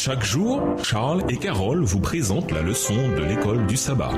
Chaque jour, Charles et Carole vous présentent la leçon de l'école du sabbat.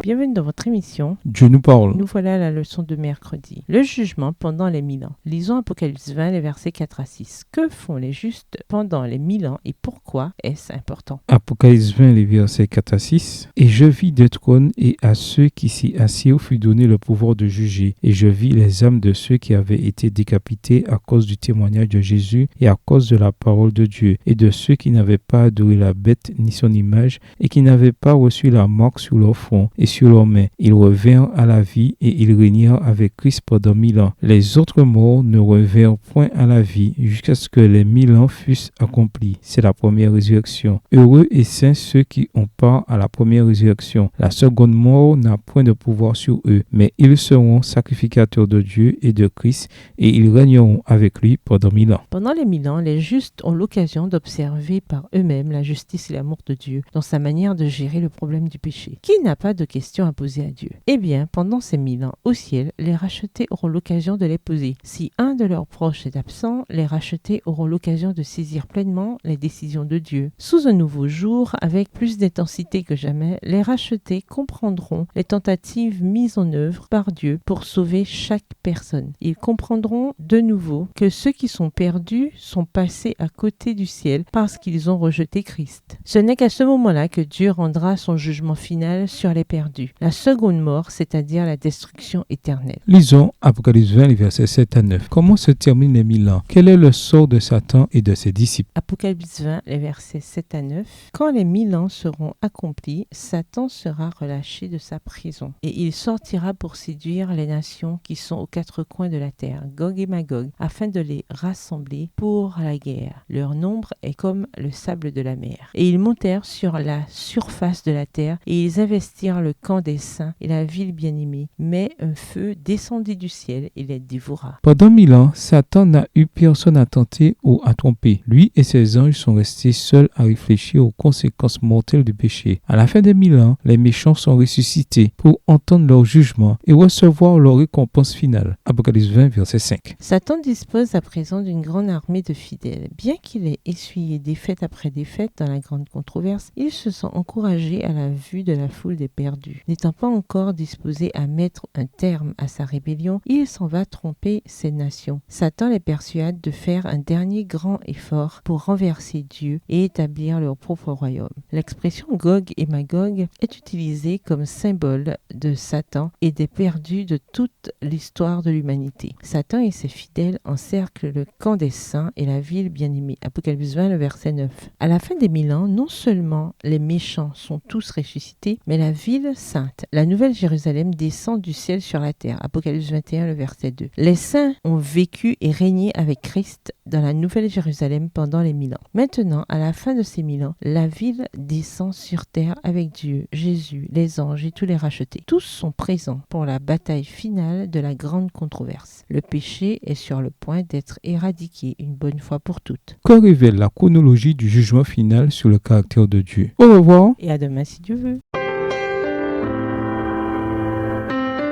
Bienvenue dans votre émission. Dieu nous parle. Nous voilà à la leçon de mercredi. Le jugement pendant les 1000 ans. Lisons Apocalypse 20, les versets 4 à 6. Que font les justes pendant les 1000 ans et pourquoi est-ce important? Apocalypse 20, les versets 4 à 6. Et je vis des trônes et à ceux qui s'y assirent fut donné le pouvoir de juger. Et je vis les âmes de ceux qui avaient été décapités à cause du témoignage de Jésus et à cause de la parole de Dieu, et de ceux qui n'avaient pas adoré la bête ni son image et qui n'avaient pas reçu la marque sur leur front et sur leurs mains. Ils revinrent à la vie et ils régnèrent avec Christ pendant 1000 ans. Les autres morts ne revinrent point à la vie jusqu'à ce que les 1000 ans fussent accomplis. C'est la première résurrection. Heureux et saints ceux qui ont part à la première résurrection. La seconde mort n'a point de pouvoir sur eux, mais ils seront sacrificateurs de Dieu et de Christ et ils régneront avec lui pendant 1000 ans. Pendant les 1000 ans, les justes ont l'occasion d'observer par eux-mêmes la justice et l'amour de Dieu dans sa manière de gérer le problème du péché. Qui n'a pas de questions à poser à Dieu? Eh bien, pendant ces 1000 ans, au ciel, les rachetés auront l'occasion de les poser. Si un de leurs proches est absent, les rachetés auront l'occasion de saisir pleinement les décisions de Dieu. Sous un nouveau jour, avec plus d'intensité que jamais, les rachetés comprendront les tentatives mises en œuvre par Dieu pour sauver chaque personne. Ils comprendront de nouveau que ceux qui sont perdus sont passés à côté du ciel parce qu'ils ont rejeté Christ. Ce n'est qu'à ce moment-là que Dieu rendra son jugement final sur les perdus. La seconde mort, c'est-à-dire la destruction éternelle. Lisons Apocalypse 20, les versets 7 à 9. Comment se terminent les 1000 ans? Quel est le sort de Satan et de ses disciples? Apocalypse 20, les versets 7 à 9. Quand les 1000 ans seront accomplis, Satan sera relâché de sa prison et il sortira pour séduire les nations qui sont aux quatre coins de la terre, Gog et Magog, afin de les rassembler pour la guerre. Leur nombre est comme le sable de la mer. Et ils montèrent sur la surface de la terre et ils investirent le camp des saints et la ville bien-aimée. Mais un feu descendit du ciel et les dévora. Pendant 1000 ans, Satan n'a eu personne à tenter ou à tromper. Lui et ses anges sont restés seuls à réfléchir aux conséquences mortelles du péché. À la fin des 1000 ans, les méchants sont ressuscités pour entendre leur jugement et recevoir leur récompense finale. Apocalypse 20, verset 5. Satan dispose à présent d'une grande armée de fidèles. Bien qu'il ait essuyé défaite après défaite dans la grande controverse, il se sent encouragé à la vue de la foule des perdus. N'étant pas encore disposé à mettre un terme à sa rébellion, il s'en va tromper ces nations. Satan les persuade de faire un dernier grand effort pour renverser Dieu et établir leur propre royaume. L'expression Gog et Magog est utilisée comme symbole de Satan et des perdus de toute l'histoire de l'humanité. Satan et ses fidèles encerclent le camp des saints et la ville bien-aimée. Apocalypse 20, le verset 9. À la fin des 1000 ans, non seulement les méchants sont tous ressuscités, mais la ville sainte, la nouvelle Jérusalem, descend du ciel sur la terre. Apocalypse 21, le verset 2. Les saints ont vécu et régné avec Christ dans la nouvelle Jérusalem pendant les 1000 ans. Maintenant, à la fin de ces 1000 ans, la ville descend sur terre avec Dieu, Jésus, les anges et tous les rachetés. Tous sont présents pour la bataille finale de la grande controverse. Le péché est sur le point d'être éradiqué une bonne fois pour toutes. Que révèle la chronologie du jugement final sur le caractère de Dieu? Au revoir. Et à demain si Dieu veut.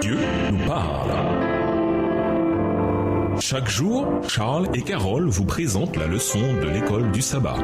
Dieu nous parle. Chaque jour, Charles et Carole vous présentent la leçon de l'école du sabbat.